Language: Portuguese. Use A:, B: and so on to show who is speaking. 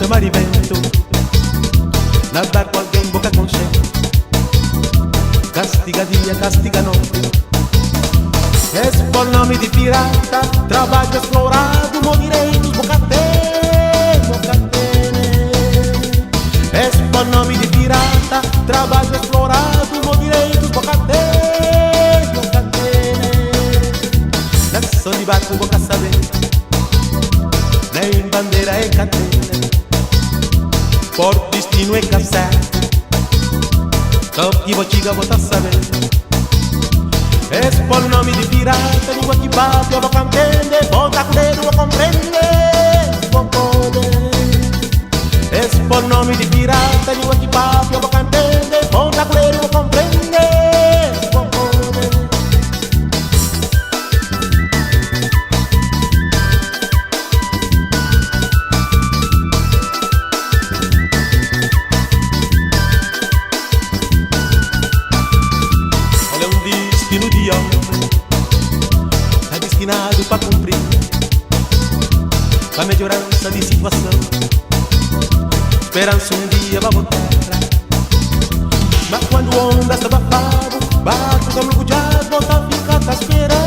A: de mar e vento, nadar com alguém boca com cheiro, castiga dia, castiga noite. Esse por nome de pirata, trabalho explorado, no direitos, bocatene, bocatene. Esse por nome de pirata, trabalho explorado, no direitos, bocatene, bocatene. Nação de barco, boca saber, nem bandeira é catena, por destino é caçar, top e botiga, bota saber. Esse por nome de pirata, língua que bate, eu vou compreender, bom taculeiro, eu compreender, vou poder. Esse por nome de pirata, língua que bate, eu vou compreender, bom taculeiro, eu compreender, vou poder. Olha um destino de homem, tá destinado pra cumprir, pra melhorança de situação, esperança um dia vai voltar. Mas quando onda está abafado, bate o cabelo já volta, fica tá esperando.